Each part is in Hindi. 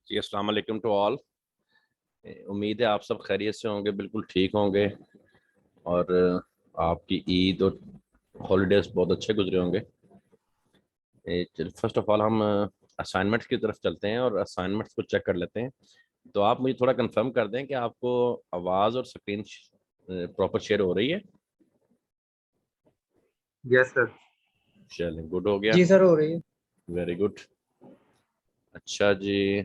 जी अस्सलाम वालेकुम टू ऑल। उम्मीद है आप सब खैरियत से होंगे, बिल्कुल ठीक होंगे। और आपकी ईद और हॉलीडेज बहुत अच्छे गुजरे होंगे। फर्स्ट ऑफ ऑल हम असाइनमेंट्स की तरफ चलते हैं और असाइनमेंट्स को चेक कर लेते हैं। तो आप मुझे थोड़ा कंफर्म कर दें कि आपको आवाज़ और स्क्रीन प्रॉपर शेयर हो रही है। Yes sir. चलें, गुड हो गया। जी सर, हो रही है। Very good. अच्छा जी,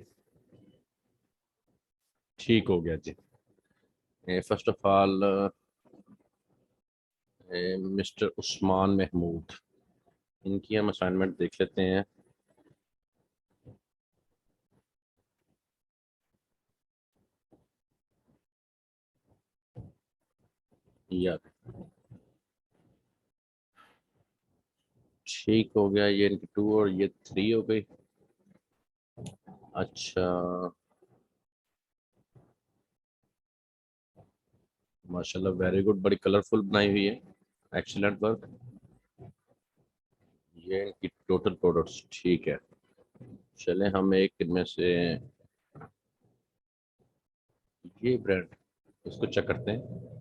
ठीक हो गया जी। First of all mister Usman Mahmood, इनकी हम असाइनमेंट देख लेते हैं। यार ठीक हो गया, ये इनकी 2 और ये 3 हो गई। अच्छा, माशाल्लाह, वेरी गुड, बड़ी कलरफुल बनाई हुई है। Excellent work. ये इनकी टोटल प्रोडक्ट्स ठीक है। चलें, हम एक इनमें से ये ब्रांड इसको चेक करते हैं।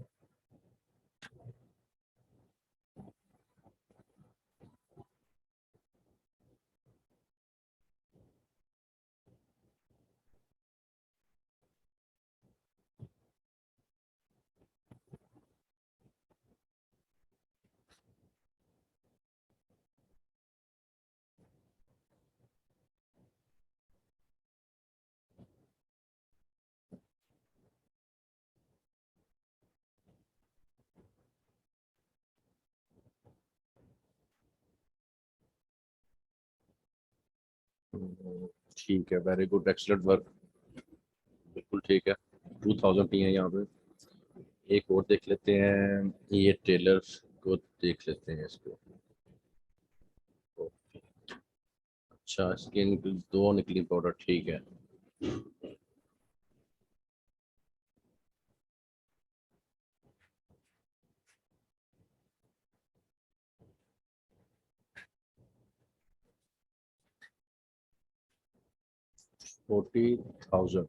ठीक है, वेरी गुड, एक्सीलेंट वर्क, बिल्कुल ठीक है। 2000 ही है यहाँ पे। एक और देख लेते हैं, ये टेलर को देख लेते हैं इसको। अच्छा, स्किन दो निकली पाउडर, ठीक है। $40,000।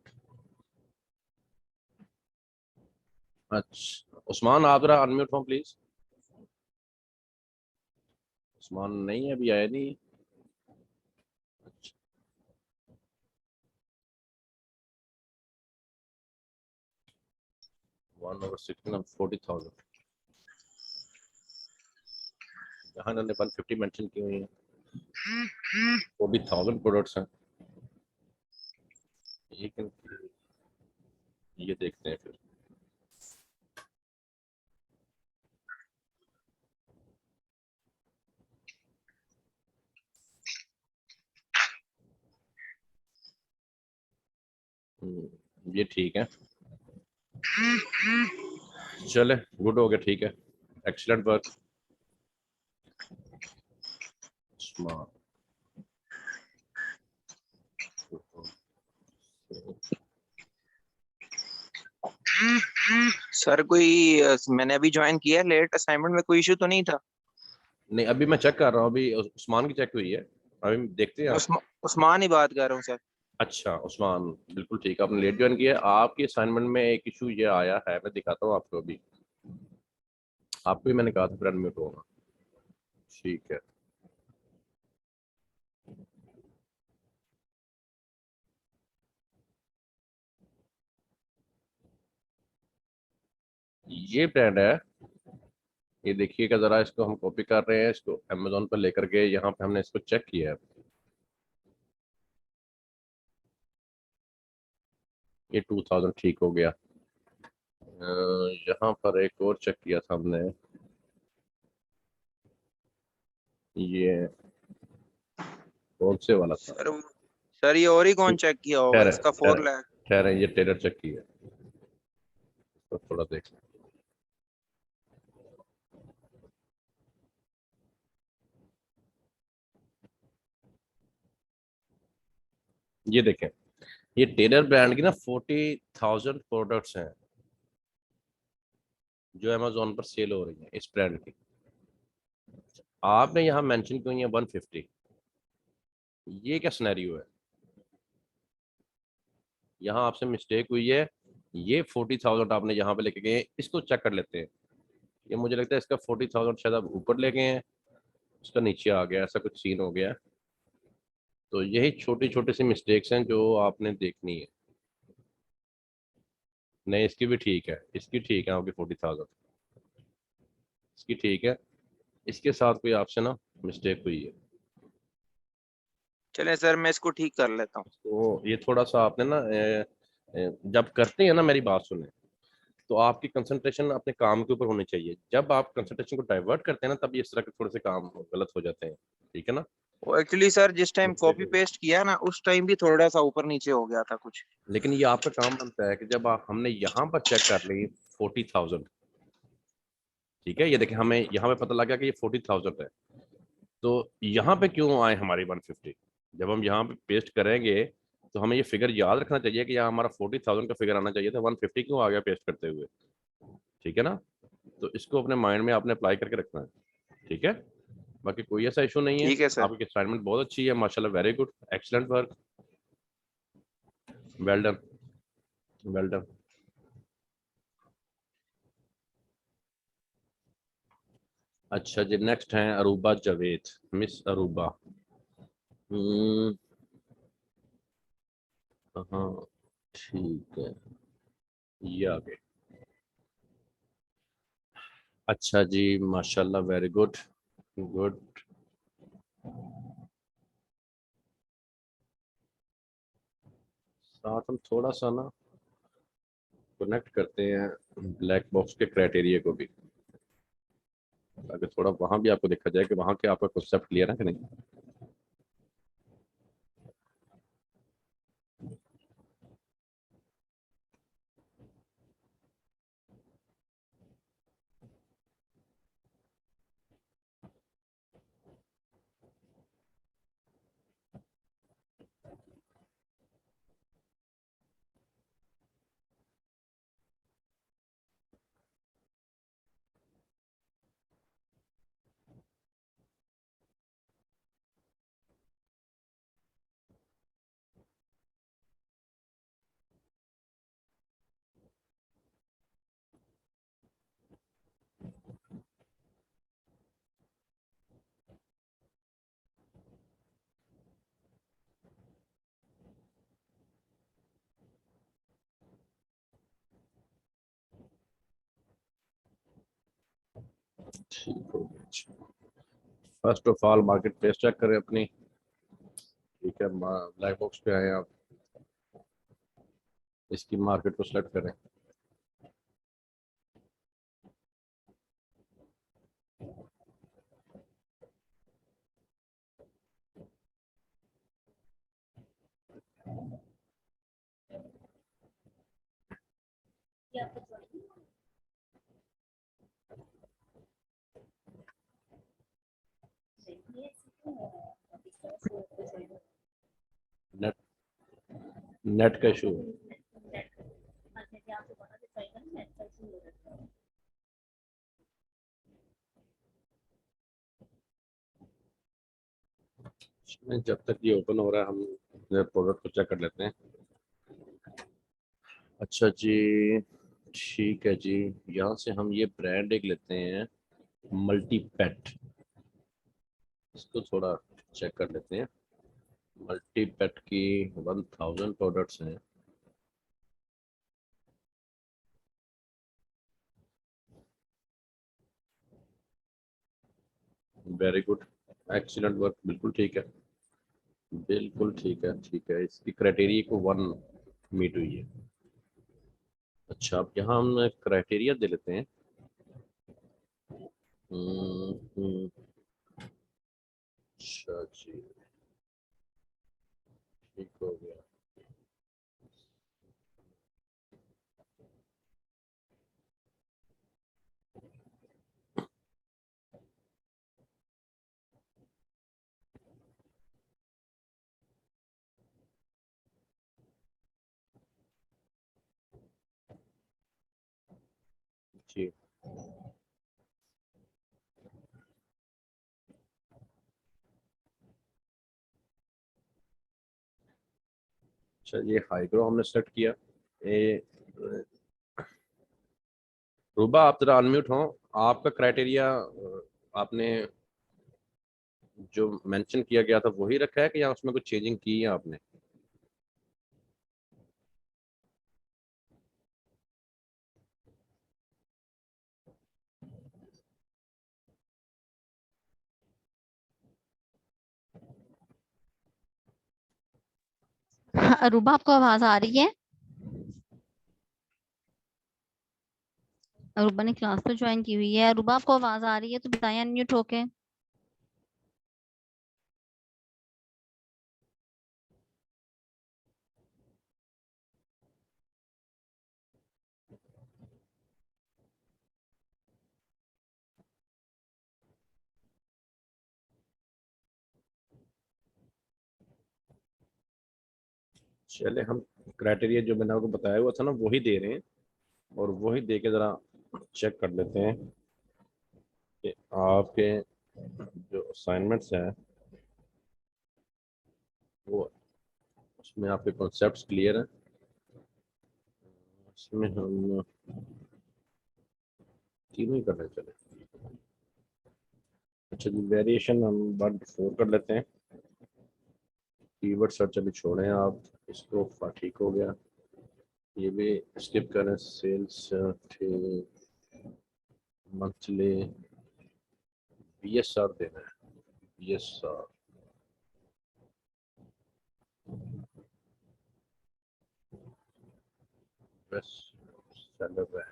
अच्छा उस्मान, आप जरा अनम्यूट हो प्लीज। उस्मान नहीं है, अभी आया नहीं। अच्छा, 1/16 of 40,000, यहाँ इन्होंने 150 मेंशन की हुई है। 40,000 प्रोडक्ट्स हैं। ये ये देखते हैं फिर। ये ठीक है। चले, गुड हो गया, ठीक है। Excellent work. स्मार्ट। सर मैंने अभी ज्वाइन किया है लेट, असाइनमेंट में कोई इशू तो नहीं था? नहीं, अभी मैं चेक कर रहा हूँ, अभी उस्मान की चेक हुई है। अभी देखते हैं आप। उस्मान ही बात कर रहा हूँ सर। अच्छा उस्मान, बिल्कुल ठीक है, आपने लेट ज्वाइन किया है। आपकी असाइनमेंट में एक इशू ये आया है, मैं दिखाता हूँ आपको अभी। आपको ही मैंने कहा था फिर अनम्यूट होना। ठीक है। ये ब्रांड है, ये देखिएगा जरा, इसको हम कॉपी कर रहे हैं, इसको अमेजोन पर लेकर गए, यहाँ पे हमने इसको चेक किया है। ये 2000 ठीक हो गया। यहाँ पर एक और चेक किया था हमने, ये कौन से वाला था। सर सर ये और ही कौन चेक किया होगा? ठहरे इसका ठहरे 4 लाख। ठहरे, ये टेलर चेक किया, तो थोड़ा देख लें। ये देखें, ये टेलर ब्रांड की ना 40,000 प्रोडक्ट्स हैं जो अमेजोन पर सेल हो रही हैं इस ब्रांड की। आपने यहाँ मेंशन क्यों है 150? ये क्या सिनेरियो है? यहाँ आपसे मिस्टेक हुई है, ये 40,000 आपने यहाँ पे लेके गए हैं, इसको चेक कर लेते हैं। ये मुझे लगता है इसका 40,000 शायद आप ऊपर ले गए हैं, उसका नीचे आ गया, ऐसा कुछ सीन हो गया है। तो यही छोटी छोटी सी मिस्टेक्स हैं जो आपने देखनी है। नहीं, इसकी भी ठीक है, इसकी ठीक है आपकी 40,000, इसकी ठीक है, इसके साथ कोई आपसे ना मिस्टेक हुई है। चले सर, मैं इसको ठीक कर लेता हूँ। तो ये थोड़ा सा आपने ना जब करते हैं ना, मेरी बात सुने, तो आपकी कंसंट्रेशन अपने काम के ऊपर होनी चाहिए। जब आप कंसंट्रेशन को डाइवर्ट करते हैं ना, तब ये इस तरह के थोड़े से काम गलत हो जाते हैं। ठीक है ना? वो एक्चुअली सर जिस टाइम कॉपी मिस्टेक। पेस्ट किया ना, उस टाइम भी थोड़ा सा ऊपर नीचे हो गया था कुछ। लेकिन ये आपका काम बनता है कि जब आप हमने यहाँ पर चेक कर ली 40,000, ठीक है, ये देखिए हमें यहाँ पे पता लगा कि ये 40,000 है, तो यहाँ पे क्यों आए हमारी 150? जब हम यहाँ पे पेस्ट करेंगे तो हमें ये फिगर याद रखना चाहिए कि यहाँ हमारा 40,000 का फिगर आना चाहिए था, 150 क्यों आ गया पेस्ट करते हुए? ठीक है ना? तो इसको अपने माइंड में आपने अप्लाई करके रखना है। ठीक है, बाकी कोई ऐसा इशू नहीं है। ठीक है सर। आपकी असाइनमेंट बहुत अच्छी है माशाल्लाह, very good, excellent work, well done, well done. अच्छा जी, नेक्स्ट हैं अरूबा जावेद, मिस अरूबा। हम्म, हाँ, ठीक है, ये आ गए। अच्छा जी, माशाल्लाह, वेरी गुड, गुड। साथ हम थोड़ा सा ना कनेक्ट करते हैं ब्लैक बॉक्स के क्राइटेरिया को भी, ताकि थोड़ा वहां भी आपको देखा जाए कि वहां के आपका कॉन्सेप्ट क्लियर है कि नहीं। ठीक हो गया। First of all market place check करें अपनी। ठीक है, ब्लैक बॉक्स पे आए आप, इसकी मार्केट को सेलेक्ट करें। नेट नेट का इशू है। जब तक ये ओपन हो रहा है, हम प्रोडक्ट को चेक कर लेते हैं। अच्छा जी, ठीक है जी, यहाँ से हम ये ब्रांड एक लेते हैं, मल्टी पेट, इसको थोड़ा चेक कर लेते हैं। मल्टी पेट की 1,000 प्रोडक्ट्स हैं। वेरी गुड, एक्सीलेंट वर्क, बिल्कुल ठीक है, बिल्कुल ठीक है, ठीक है, इसकी क्राइटेरिया को 1 मीट हुई है। अच्छा, अब यहाँ हम क्राइटेरिया दे लेते हैं। हम्म, अच्छा जी, ठीक हो गया। जी, अच्छा, ये हाई ग्रो हमने सेट किया। रूबा आप जरा अनम्यूट हो। आपका क्राइटेरिया आपने जो मेंशन किया गया था वही रखा है कि या उसमें कुछ चेंजिंग की है आपने? अरूबा आपको आवाज आ रही है? अरूबा ने क्लास तो ज्वाइन की हुई है। अरूबा आपको आवाज आ रही है तो बताएं अनम्यूट होके। चले, हम क्राइटेरिया जो मैंने आपको बताया हुआ था ना वही दे रहे हैं, और वही दे के जरा चेक कर लेते हैं कि आपके जो असाइनमेंट्स हैं वो, उसमें आपके कॉन्सेप्ट्स क्लियर हैं। इसमें हम तीनों ही कर रहे हैं। चले, अच्छा जी, वेरिएशन हम 1 to 4 कर लेते हैं। कीवर्ड सर्च अभी छोड़ें आप इसको, ठीक हो गया। ये भी स्किप करें। सेल्स थे मंथली, बीएसआर देना है, बीएसआर। बस सेलर है,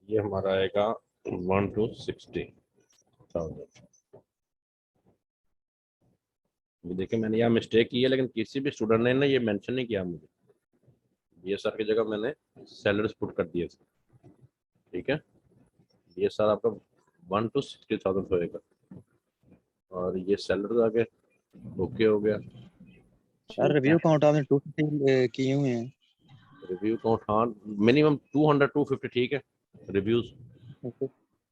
ये हमारा आएगा 1 to 60,000। ये देखिए, मैंने यहाँ मिस्टेक की है, लेकिन किसी भी स्टूडेंट ने ना ये मेंशन नहीं किया मुझे। बीएसआर की जगह मैंने सैलरीज पुट कर दिए थे। ठीक है, बीएसआर आपका 1 to 60,000 होएगा, और ये सैलरीज आगे ओके हो गया। सर रिव्यू काउंट आपने 250 किए हुए हैं। रिव्यू काउंट, हाँ मिनिमम 200 250 ठीक है। रिव्यूज, ओके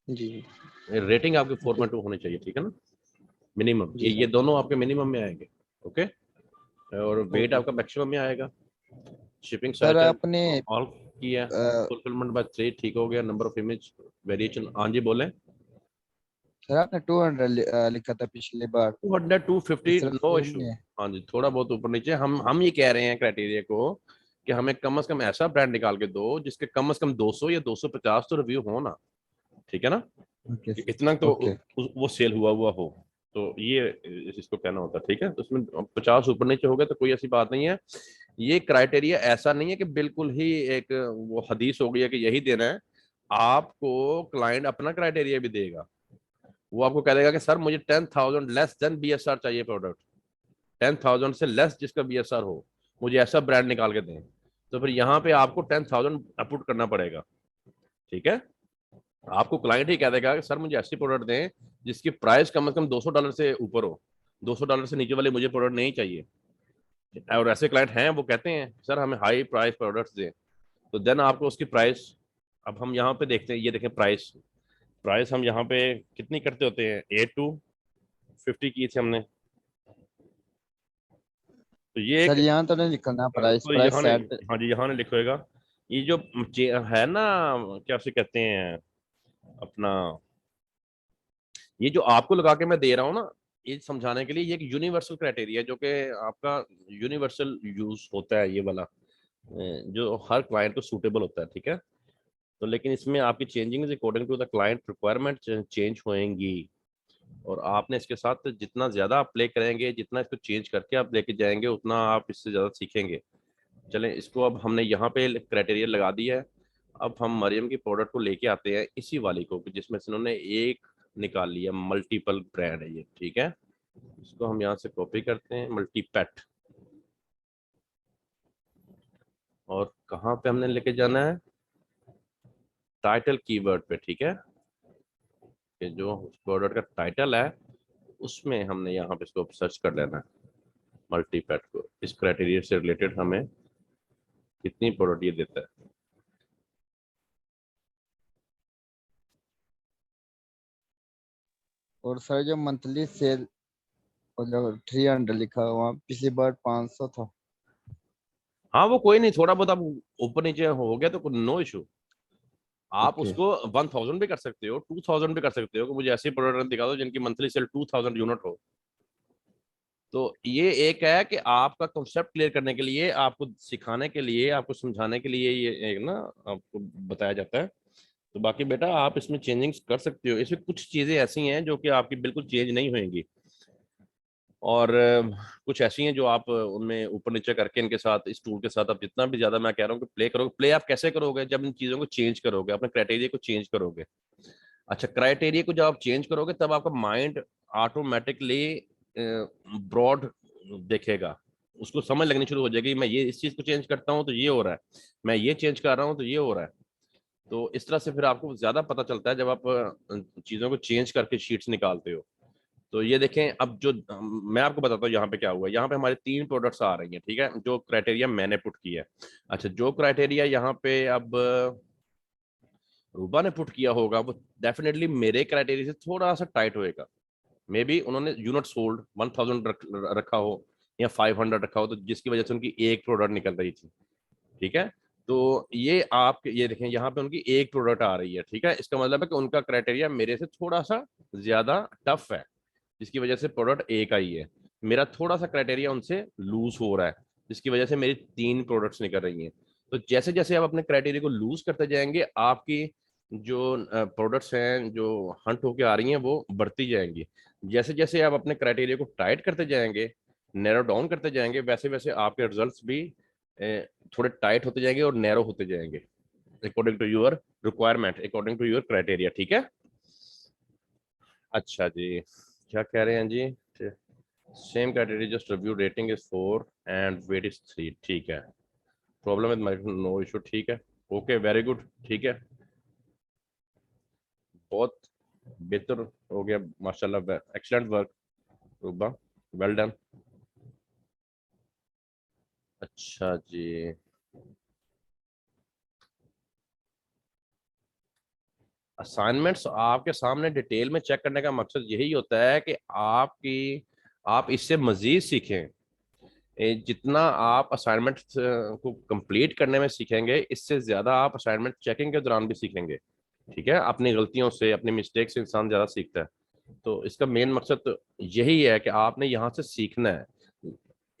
जी रेटिंग आपकी ओके 4.2 होनी चाहिए, ठीक है ना, मिनिमम। जी ये दोनों आपके मिनिमम में आएंगे। ओके, और वेट ओके। आपका मैक्सिमम में आएगा। शिपिंग सर साइकिल आपने ऑल किया, फुलफिलमेंट बाय 3 ठीक हो गया। नंबर ऑफ इमेज वेरिएशन, हाँ जी बोले। सर आपने 200 लिखा था पिछली बार, 200 250 इस तरफ नो सेम इशू। में है। हाँ जी, थोड़ा बहुत ऊपर नीचे, हम ये कह रहे हैं क्राइटेरिया को कि हमें कम से कम ऐसा ब्रांड निकाल के दो जिसके कम से कम 200 या 250 तो रिव्यू हो ना। ठीक है ना, ओके कि इतना तो ओके वो सेल हुआ हो। तो ये इसको कहना होता है। ठीक है, तो उसमें 50 ऊपर नीचे हो गया तो कोई ऐसी बात नहीं है। ये क्राइटेरिया ऐसा नहीं है कि बिल्कुल ही एक वो हदीस हो गई है कि यही देना है। आपको क्लाइंट अपना क्राइटेरिया भी देगा। वो आपको कह देगा कि सर मुझे 10,000 लेस देन बीएसआर चाहिए प्रोडक्ट, 10,000 से लेस जिसका बीएसआर हो, मुझे ऐसा ब्रांड निकाल के दें। तो फिर यहाँ पे आपको 10,000 अपुट करना पड़ेगा। ठीक है, आपको क्लाइंट ही कह देगा कि सर मुझे ऐसी प्रोडक्ट दें जिसकी प्राइस कम से कम $200 से ऊपर हो, $200 से नीचे वाले मुझे प्रोडक्ट नहीं चाहिए। और ऐसे क्लाइंट हैं वो कहते हैं सर हमें हाई प्राइस प्रोडक्ट्स दें। तो देन आपको उसकी प्राइस, अब हम यहाँ पे देखते हैं, ये देखें प्राइस। प्राइस हम यहाँ पे कितनी करते होते हैं, 8 to 50 की थी हमने। तो ये एक, सर यहाँ तो नहीं लिखना प्राइस, तो प्राइस यहाँ ने, सेट। हाँ जी यहाँ ने लिखोएगा। ये जो है ना, क्या उसे कहते हैं अपना, ये जो आपको लगा के मैं दे रहा हूँ ना, ये समझाने के लिए, ये एक यूनिवर्सल क्राइटेरिया है जो कि आपका यूनिवर्सल यूज होता है, ये वाला जो हर क्लाइंट को सूटेबल होता है। ठीक है, तो लेकिन इसमें आपकी changing according to the client requirement change होएंगी, और आपने इसके साथ जितना ज्यादा आप प्ले करेंगे, जितना इसको चेंज करके आप लेके जाएंगे, उतना आप इससे ज्यादा सीखेंगे। चलें, इसको अब हमने यहाँ पे क्राइटेरिया लगा दिया है। अब हम मरियम की प्रोडक्ट को लेके आते हैं, इसी वाली को, जिसमें से उन्होंने एक निकाल लिया, मल्टीपल ब्रांड है ये। ठीक है, इसको हम यहाँ से कॉपी करते हैं, मल्टीपैट। और कहाँ पे हमने लेके जाना है, टाइटल कीवर्ड पे। ठीक है, कि जो प्रोडक्ट का टाइटल है उसमें हमने यहाँ पे इसको सर्च कर लेना है, मल्टीपैट को। इस क्राइटेरिया से रिलेटेड हमें कितनी प्रोडक्ट ये देता है। और सर जो मंथली सेल, और जो 300 लिखा हुआ, पिछली बार 500 था। हाँ वो कोई नहीं, थोड़ा बहुत आप ऊपर नीचे हो गया तो नो इशू। आप ओके। उसको 1000 भी कर सकते हो, 2000 भी कर सकते हो कि मुझे ऐसे प्रोडक्ट दिखा दो जिनकी मंथली सेल 2000 यूनिट हो। तो ये एक है कि आपका कॉन्सेप्ट क्लियर करने के लिए, आपको सिखाने के लिए, आपको समझाने के लिए ये एक ना आपको बताया जाता है। तो बाकी बेटा आप इसमें चेंजिंग्स कर सकते हो, इसमें कुछ चीजें ऐसी हैं जो कि आपकी बिल्कुल चेंज नहीं होंगी, और कुछ ऐसी हैं जो आप उनमें ऊपर नीचे करके इनके साथ, इस टूल के साथ आप जितना भी ज्यादा मैं कह रहा हूँ कि प्ले करोगे। प्ले आप कैसे करोगे? जब इन चीजों को चेंज करोगे, अपने क्राइटेरिया को चेंज करोगे। अच्छा, क्राइटेरिया को जब आप चेंज करोगे तब आपका माइंड ऑटोमेटिकली ब्रॉड देखेगा, उसको समझ लगनी शुरू हो जाएगी। मैं ये इस चीज को चेंज करता हूँ तो ये हो रहा है, मैं ये चेंज कर रहा हूँ तो ये हो रहा है। तो इस तरह से फिर आपको ज्यादा पता चलता है जब आप चीजों को चेंज करके शीट्स निकालते हो। तो ये देखें, अब जो मैं आपको बताता हूँ यहाँ पे क्या हुआ है। यहाँ पे हमारे 3 प्रोडक्ट्स आ रही हैं, ठीक है, जो क्राइटेरिया मैंने पुट किया है। अच्छा, जो क्राइटेरिया यहाँ पे अब रूबा ने पुट किया होगा वो डेफिनेटली मेरे क्राइटेरिया से थोड़ा सा टाइट होएगा। मे बी उन्होंने यूनिट सोल्ड 1000 रखा हो या 500 रखा हो, तो जिसकी वजह से उनकी एक प्रोडक्ट निकल रही थी, ठीक है। तो ये आप ये देखें, यहाँ पे उनकी एक प्रोडक्ट आ रही है, ठीक है। इसका मतलब है कि उनका क्राइटेरिया मेरे से थोड़ा सा ज्यादा टफ है, जिसकी वजह से प्रोडक्ट एक आई है। मेरा थोड़ा सा क्राइटेरिया उनसे लूज हो रहा है, जिसकी वजह से मेरी 3 प्रोडक्ट्स निकल रही हैं। तो जैसे जैसे आप अपने क्राइटेरिया को लूज करते जाएंगे, आपकी जो प्रोडक्ट्स हैं जो हंट होके आ रही हैं वो बढ़ती जाएंगी। जैसे जैसे आप अपने क्राइटेरिया को टाइट करते जाएंगे, नैरो डाउन करते जाएंगे, वैसे वैसे आपके रिजल्ट्स भी थोड़े टाइट होते जाएंगे और नैरो होते जाएंगे, according to your requirement, according to your criteria, ठीक है। अच्छा जी, क्या कह रहे हैं जी? Same criteria, just review, rating is 4 and weight is 3, ठीक है। Problem with mic, no issue, ठीक है। ओके, वेरी गुड, ठीक है। बहुत बेहतर हो गया, माशाल्लाह, एक्सीलेंट वर्क रूबा, वेल डन। अच्छा जी, असाइनमेंट्स आपके सामने डिटेल में चेक करने का मकसद यही होता है कि आप इससे मजीद सीखें। जितना आप असाइनमेंट को कंप्लीट करने में सीखेंगे, इससे ज्यादा आप असाइनमेंट चेकिंग के दौरान भी सीखेंगे, ठीक है। अपनी गलतियों से, अपनी मिस्टेक से इंसान ज्यादा सीखता है। तो इसका मेन मकसद तो यही है कि आपने यहाँ से सीखना है।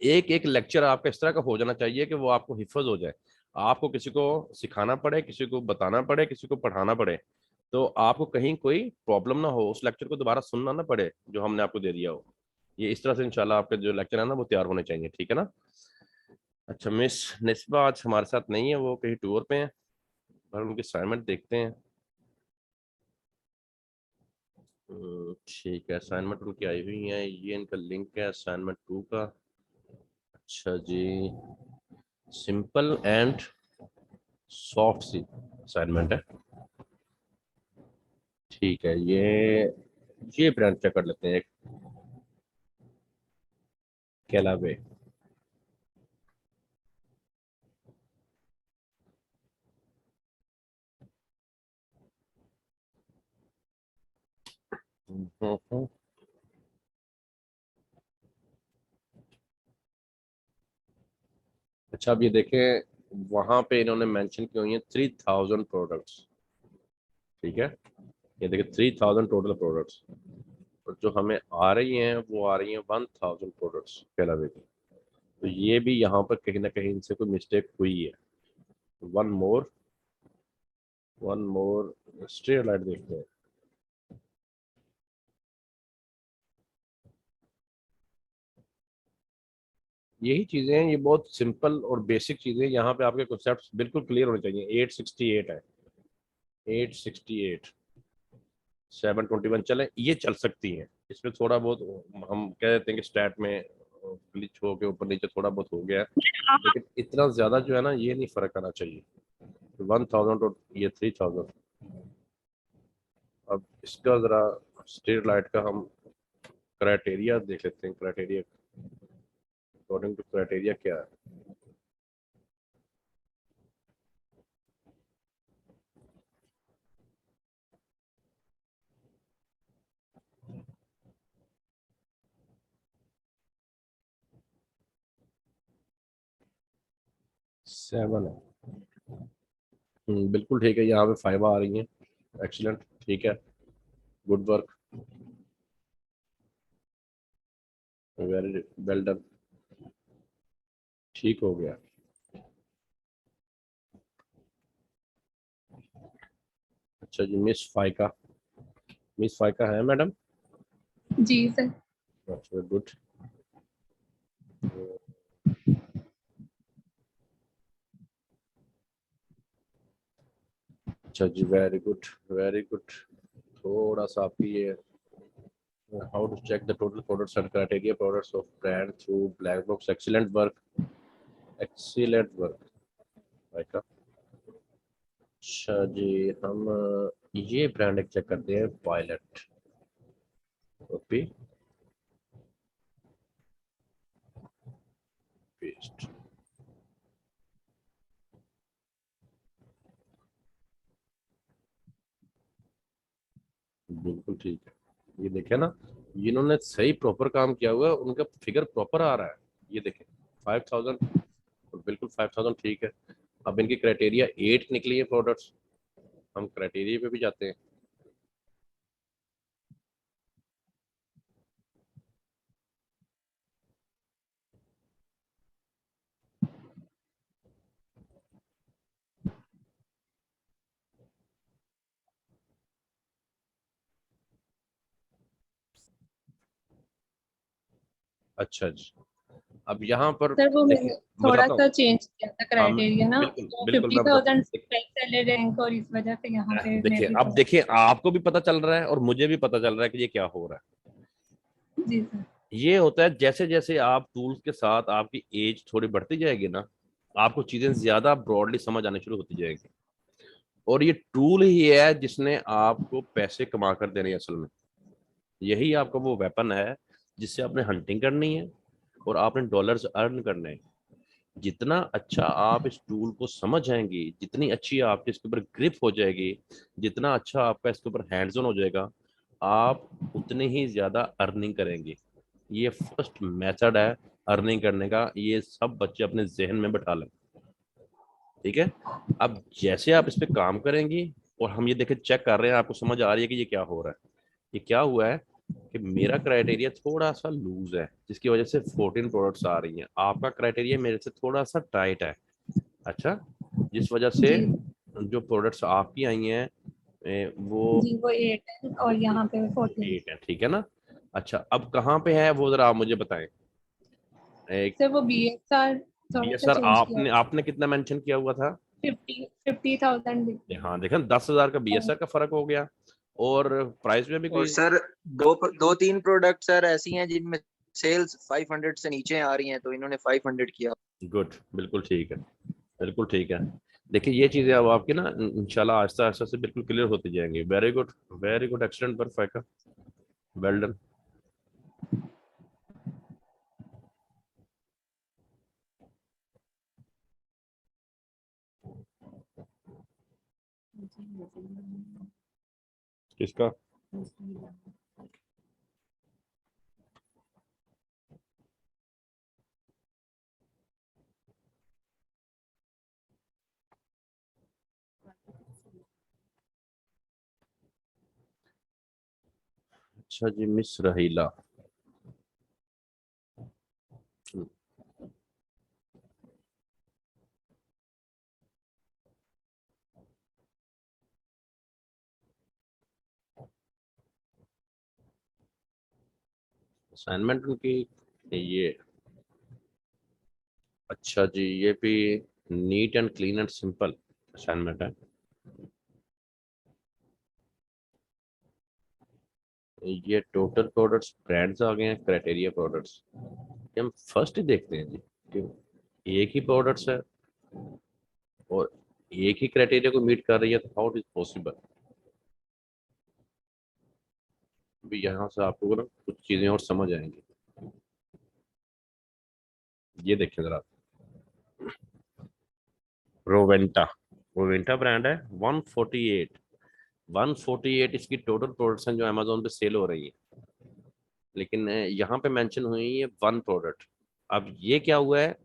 एक एक लेक्चर आपका इस तरह का हो जाना चाहिए कि वो आपको हिफज हो जाए, आपको किसी को सिखाना पड़े, किसी को बताना पड़े, किसी को पढ़ाना पड़े, तो आपको कहीं कोई प्रॉब्लम ना हो, उस लेक्चर को दोबारा सुनना ना पड़े जो हमने आपको दे दिया हो। ये इस तरह से इंशाल्लाह आपके जो लेक्चर है ना वो तैयार होने चाहिए, ठीक है ना। अच्छा, मिस निस्बा आज हमारे साथ नहीं है, वो कहीं टूर पे हैं, पर उनकी असाइनमेंट देखते हैं। ठीक है, असाइनमेंट उनकी आई हुई है, ये इनका लिंक है असाइनमेंट 2 का। अच्छा जी, simple and soft C assignment है, ठीक है। ये ब्रांड चेक कर लेते हैं, एक के अलावे। हम्म। अच्छा, अब ये देखें, वहां पे इन्होंने मेंशन की हुई है 3000 प्रोडक्ट्स, ठीक है। ये देखिए 3000 टोटल प्रोडक्ट्स, और जो हमें आ रही हैं वो आ रही हैं 1000 प्रोडक्ट्स के अलावे की। तो ये भी यहाँ पर कहीं ना कहीं इनसे कोई मिस्टेक हुई है। One more, one more, straight light देखते हैं। यही चीजें हैं, ये बहुत सिंपल और बेसिक चीजें, यहाँ पे आपके कॉन्सेप्ट्स बिल्कुल क्लियर होने चाहिए। 868 है, 868, 721 चले, ये चल सकती हैं। इसमें थोड़ा बहुत हम कह देते हैं कि स्टैट में ग्लिच हो के ऊपर नीचे थोड़ा बहुत हो गया है, लेकिन इतना ज्यादा जो है ना ये नहीं फर्क आना चाहिए। 1000 और ये 3000। अब इसका जरा स्ट्रीट लाइट का हम क्राइटेरिया देख लेते हैं, क्राइटेरिया, अकॉर्डिंग टू क्राइटेरिया क्या है। 7 है। बिल्कुल ठीक है, यहाँ पे 5 आ रही हैं। एक्सीलेंट, ठीक है, good work, very well done, ठीक हो गया। अच्छा जी, मिस फाइका है मैडम? जी सर। अच्छा, गुड। अच्छा जी, वेरी गुड वेरी गुड। थोड़ा सा आपकी ये how to check the total products and criteria products of brand through black box, excellent work, excellent work Faiqa. अच्छा जी, हम ये ब्रांड एक चेक करते हैं, पायलट, कॉपी पेस्ट। बिल्कुल ठीक है, ये देखे ना, इन्होंने सही प्रॉपर काम किया हुआ है, उनका फिगर प्रॉपर आ रहा है। ये देखें 5000, बिल्कुल 5000 ठीक है। अब इनकी क्राइटेरिया 8 निकली है प्रोडक्ट्स, हम क्राइटेरिया पे भी जाते हैं। अच्छा जी, अब यहाँ पर सर वो देखिए, मैंने थोड़ा बताता हूँ। सा चेंज किया था हाँ, क्राइटेरिया ना, बिल्कुल तो बिल्कुल, मैं 50,000 बताता सैलरी रैंक, और इस वजह से यहाँ पे मैं देखिए, भी अब थोड़ा। देखिए, आपको भी पता चल रहा है और मुझे भी पता चल रहा है कि ये क्या हो रहा है। जी सर। ये होता है जैसे जैसे आप टूल्स के साथ आपकी एज थोड़ी बढ़ती जाएगी ना, आपको चीजें ज्यादा ब्रॉडली समझ आनी शुरू होती जाएगी। और ये टूल ही है जिसने आपको पैसे कमा कर देने हैं असल में। यही आपका वो वेपन है जिससे आपने हंटिंग करनी है और आपने डॉलर्स अर्न करने हैं। जितना अच्छा आप इस टूल को समझ जाएंगे, जितनी अच्छी आपके इसके ऊपर ग्रिप हो जाएगी, जितना अच्छा आपका इसके ऊपर हैंड्स ऑन हो जाएगा, आप उतनी ही ज्यादा अर्निंग करेंगे। ये फर्स्ट मेथड है अर्निंग करने का, ये सब बच्चे अपने जहन में बैठा लें, ठीक है। अब जैसे आप इस पे काम करेंगी और हम ये देखे चेक कर रहे हैं, आपको समझ आ रही है कि ये क्या हो रहा है। ये क्या हुआ है कि मेरा क्राइटेरिया थोड़ा सा लूज है जिसकी वजह से 14 प्रोडक्ट्स आ रही हैं, आपका क्राइटेरिया मेरे से थोड़ा सा टाइट है। अच्छा, जिस वजह से जी जो प्रोडक्ट्स आपकी आई हैं वो जी वो 8 है और यहाँ पे 14। 8 है, ठीक है ना। अच्छा, अब कहाँ पे है वो जरा आप मुझे बताएं। एक सर वो BSR थोड़ा सा BSR चेंज किया, आपने आपने कितना मेंशन किया हुआ था? 50,000। हाँ देखें, 10,000 का BSR का फर्क हो गया, और प्राइस में भी और कोई। सर दो तीन प्रोडक्ट सर ऐसी हैं जिनमें सेल्स 500 से नीचे आ रही हैं, तो इन्होंने 500 किया। गुड, बिल्कुल ठीक है, बिल्कुल ठीक है। देखिए ये चीजें अब आपकी ना इंशाल्लाह आहिस्ता आहिस्ता से बिल्कुल क्लियर होती जाएंगी। Very good very good, excellent, perfect, well done. किसका? अच्छा जी, मिस रहीला। असाइनमेंट उनकी ये, अच्छा जी, ये भी NEET and clean and simple assignment है। ये टोटल प्रोडक्ट्स ब्रांड्स आ गए हैं, क्राइटेरिया प्रोडक्ट्स, हम फर्स्ट ही देखते हैं जी कि एक ही प्रोडक्ट्स है और एक ही क्राइटेरिया को मीट कर रही है, तो हाउ इट इज पॉसिबल। भी यहाँ से आपको ना कुछ चीजें और समझ आएंगी। ये देखिए जरा, रोवेंटा, रोवेंटा ब्रांड है, 148, 148 इसकी टोटल प्रोडक्ट्स हैं जो अमेजोन पे सेल हो रही है, लेकिन यहाँ पे मेंशन हुई है 1 प्रोडक्ट। अब ये क्या हुआ है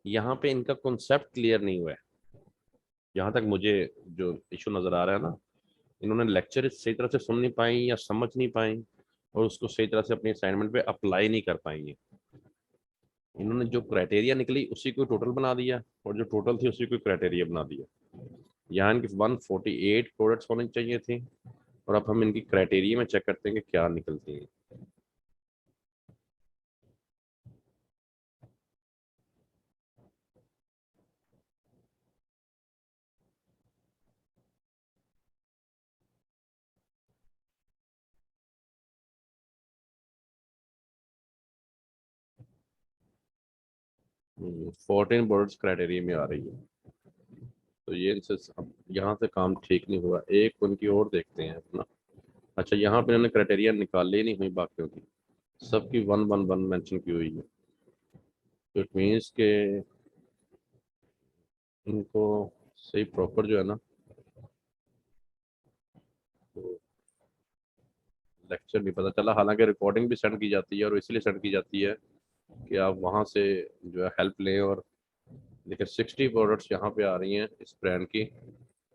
यहाँ पे इनका कॉन्सेप्ट क्लियर नहीं हुआ है, जहाँ तक मुझे जो इशू नज़र आ रहा है ना, इन्होंने लेक्चर सही तरह से सुन नहीं पाई या समझ नहीं पाई और उसको सही तरह से अपनी असाइनमेंट पे अप्लाई नहीं कर पाई है। इन्होंने जो क्राइटेरिया निकली उसी को टोटल बना दिया और जो टोटल थी उसी को क्राइटेरिया बना दिया। यहाँ इनकी 148 प्रोडक्ट्स होनी चाहिए थी और अब हम इनकी क्राइटेरिया में चेक करते हैं कि क्या निकलती है। फोर्टीन प्रोडक्ट्स क्राइटेरिया में आ रही है, तो ये इनसे यहाँ से काम ठीक नहीं हुआ। एक उनकी और देखते हैं अपना। अच्छा, यहाँ पे इन्होंने क्राइटेरिया निकाले नहीं हुई बाकियों की, सबकी 111 मेंशन की हुई है, तो इट मीन्स के इनको सही प्रॉपर जो है ना तो लेक्चर नहीं पता चला। हालांकि रिकॉर्डिंग भी सेंड की जाती है और इसलिए सेंड की जाती है कि आप वहाँ से जो है हेल्प लें। और देखिए 60 प्रोडक्ट्स यहाँ पे आ रही हैं इस ब्रांड की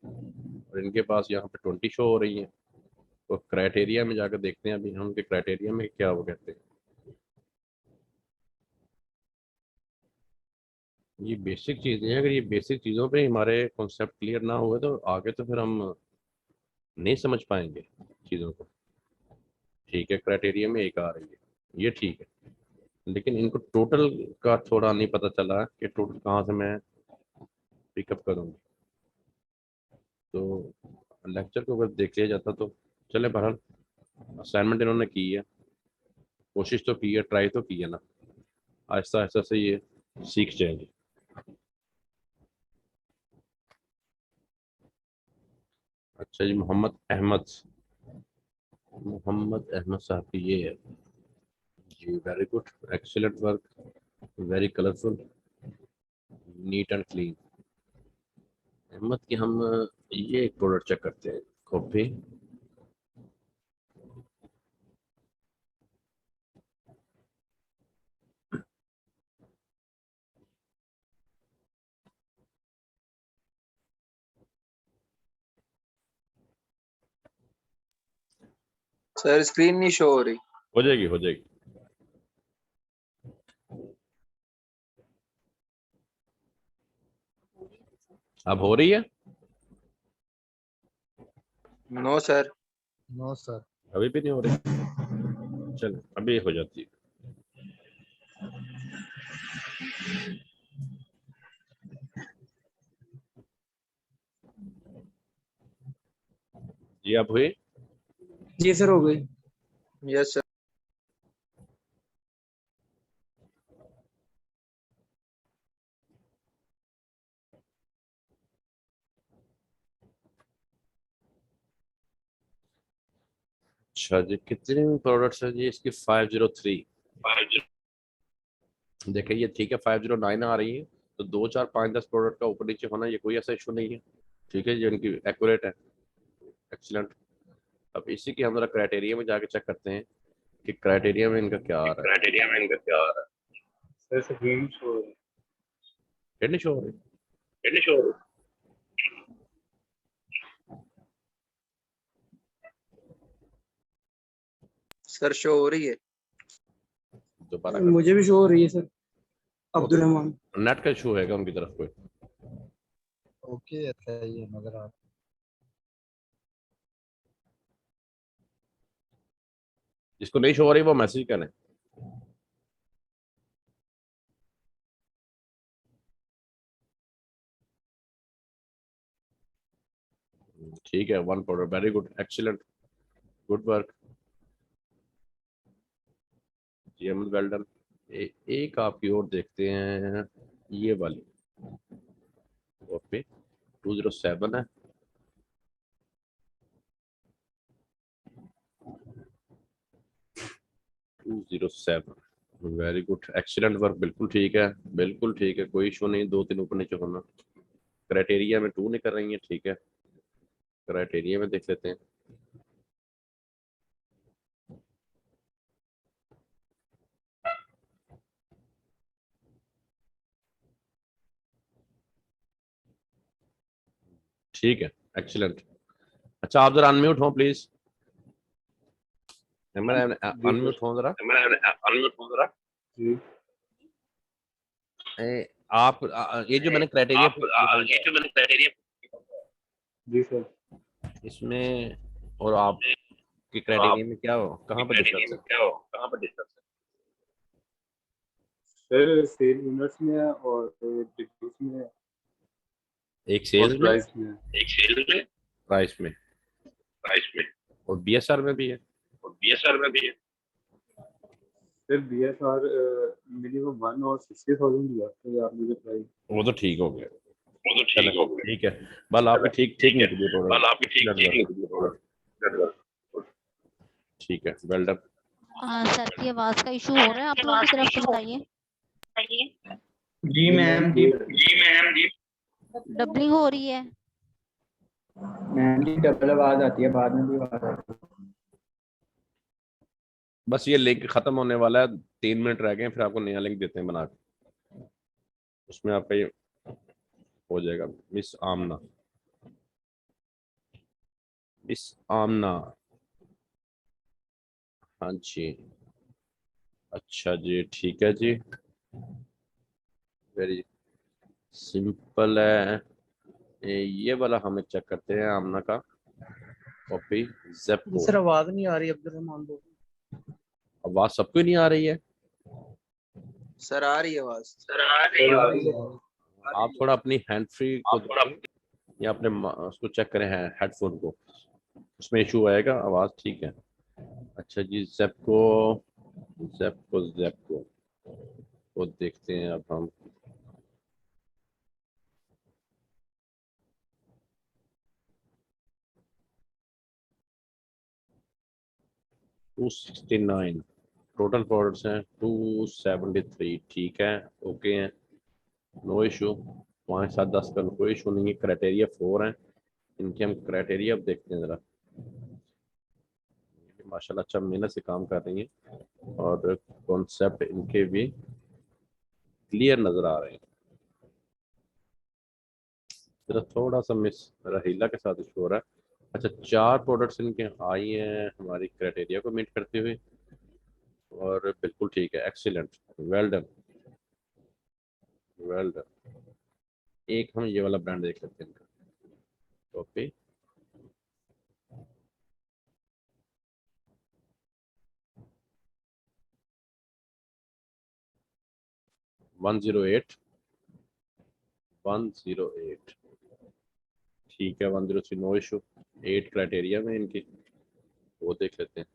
और इनके पास यहाँ पे 20 शो हो रही हैं। तो क्राइटेरिया में जाकर देखते हैं अभी हम उनके क्राइटेरिया में क्या वो कहते हैं। ये बेसिक चीज़ें हैं, अगर ये बेसिक चीज़ों पे हमारे कॉन्सेप्ट क्लियर ना हुए तो आगे तो फिर हम नहीं समझ पाएंगे चीज़ों को। ठीक है, क्राइटेरिया में एक आ रही है, ये ठीक है, लेकिन इनको टोटल का थोड़ा नहीं पता चला कि टोटल कहाँ से मैं पिकअप करूँगी। तो लेक्चर को अगर देख लिया जाता तो चले। बहरहाल असाइनमेंट इन्होंने की है, कोशिश तो की है, ट्राई तो की है ना, आहिस्ता आहिस्ता से ये सीख जाएंगे। अच्छा जी, मोहम्मद अहमद साहब की ये है जी। Very good, excellent work, very colourful, neat and clean. Ahmed की हम ये एक प्रोडक्ट चेक करते हैं, कॉपी। सर स्क्रीन नहीं शो हो रही। हो जाएगी, हो जाएगी। अब हो रही है? No sir. No sir. अभी भी नहीं हो रही? चलो अभी हो जाती है। जी अब हुई? जी सर, हो गई। Yes sir. अच्छा जी, कितने प्रोडक्ट्स है जी इसकी? 503। देखिए ये ठीक है, 509 आ रही है, तो 2 4 5 10 प्रोडक्ट का ऊपर नीचे होना ये कोई ऐसा इशू नहीं है। ठीक है, ये इनकी एक्यूरेट है, एक्सीलेंट। अब इसी की हम जरा क्राइटेरिया में जाके चेक करते हैं कि क्राइटेरिया में इनका क्या आ रहा है। क्राइटेरिया में इनका क्या आ रहा है? सर स्क्रीन शो नहीं शो हो रही? फिनिश हो रही सर शो हो रही है। दोबारा है। कर। मुझे भी शो हो रही है सर। अब्दुल रहमान। नेट का इशू है उनकी तरफ कोई? ओके, अच्छा ये नजर आ रहा जिसको नहीं शो हो रही वो मैसेज करें। ठीक है, 1 product, very good, excellent, good work जी, अमन, वेल डन। एक आपकी और देखते हैं, ये वाली ओके 207 है। 207, वेरी गुड, एक्सीलेंट वर्क, बिल्कुल ठीक है, बिल्कुल ठीक है, कोई इशू नहीं, 2 3 ऊपर नीचे होना। क्राइटेरिया में 2 नहीं कर रही है, ठीक है, क्राइटेरिया में देख लेते हैं। ठीक है, एक्सीलेंट। अच्छा आप जरा अनम्यूट हो प्लीज, अनम्यूट हो जरा। जी आप ये जो मैंने क्राइटेरिया जी सर। इसमें और आप के क्राइटेरिया में क्या हो, कहाँ पर डिफरेंस है? सर सेल यूनिट्स में है और डिग्रीज में है एक और सेल्स में, प्राइस में है। प्राइस में और बीएसआर में भी है। सर BSR मिनिमम 1 और 60,000 दिया तो आप मुझे प्राइस। वो तो ठीक हो गया, चलो ठीक है। बल आपकी ठीक ठीक निकली प्रोडक्ट, ठीक है, वेल डन। सर की आवाज का इशू हो रहा है आप लोगों की तरफ से, बताइए। जी मैम जी डबलिंग हो रही है। मैम जी डबल आवाज आती है, बाद में भी आवाज आती है। बस ये लिंक खत्म होने वाला है, 3 मिनट रह गए हैं, फिर आपको नया लिंक देते हैं बना के, उसमें आपका ये हो जाएगा। मिस आमना, मिस आमना, हाँ जी, अच्छा जी, ठीक है जी, वेरी सिंपल है। ये वाला हमें चेक करते हैं, आमना का कॉपी ज़ेप्टो। सर आवाज नहीं आ रही अब्दुल रहमान बोल। आवाज सबको ही नहीं आ रही है? सर आ रही है आवाज। आप थोड़ा अपनी हैंड फ्री को देखें या अपने उसको चेक करें हैं हेडफोन को, उसमें इशू आएगा, आवाज ठीक है। अच्छा जी, ज़ेप्टो ज़ेप्टो ज़ेप्टो को देखते हैं अब हम। $269 टोटल प्रोडक्ट्स हैं, 273, ठीक है, ओके हैं, नो इशू। 5, 7, 10 का कोई इशू नहीं है। क्राइटेरिया 4 हैं, इनके हम क्राइटेरिया अब देखते हैं ज़रा। माशाल्लाह अच्छा मेहनत से काम कर रही हैं और कॉन्सेप्ट इनके भी क्लियर नज़र आ रहे हैं। जरा थोड़ा सा मिस रहीला के साथ इशू हो रहा है। अच्छा 4 प्रोडक्ट्स इनके आई हैं हमारी क्राइटेरिया को मीट करते हुए और बिल्कुल ठीक है, excellent, well done, well done. एक हम ये वाला ब्रांड देख लेते हैं इनका, कॉपी, $108, ठीक है, 103, नो इशू। 8 क्राइटेरिया में इनकी, वो देख लेते हैं।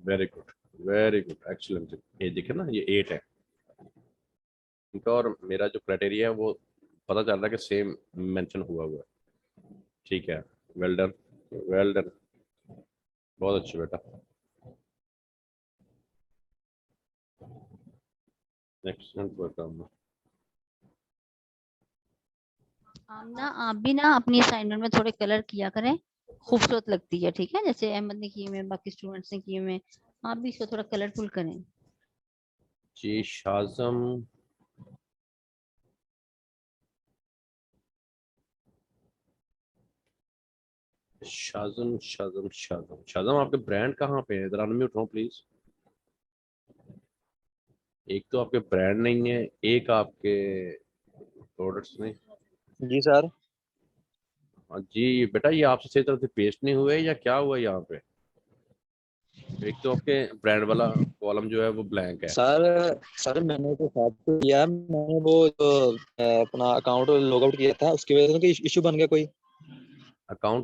Very good, very good, excellent. ये देखे ना, ये 8 है इनका और मेरा जो क्राइटेरिया है वो पता चल रहा है कि सेम मेंशन हुआ है, ठीक है, वेल डन, वेल डन, बहुत अच्छे बेटा। एक्सीलेंट वर्क आमना। आमना आप भी ना अपनी असाइनमेंट में थोड़े कलर किया करें, खूबसूरत लगती है, ठीक है, जैसे अहमद ने किए हुए, बाकी स्टूडेंट्स ने किए हुए, आप भी इसको थोड़ा कलरफुल करें। जी शाजम, शाजम शाजम शाजम शाजम, आपके ब्रांड कहाँ पे है? इधर अनम्यूट हो प्लीज। एक तो आपके ब्रांड नहीं है, एक आपके प्रोडक्ट्स नहीं। जी सर। हाँ जी बेटा, ये आपसे सही तरह से पेस्ट नहीं हुए या क्या हुआ यहाँ पे? एक तो आपके ब्रांड वाला कॉलम जो है वो ब्लैंक है। सर मैंने तो साथ किया, मैंने वो जो अपना अकाउंट लॉग आउट किया था उसकी वजह से इशू बन गया कोई। अकाउंट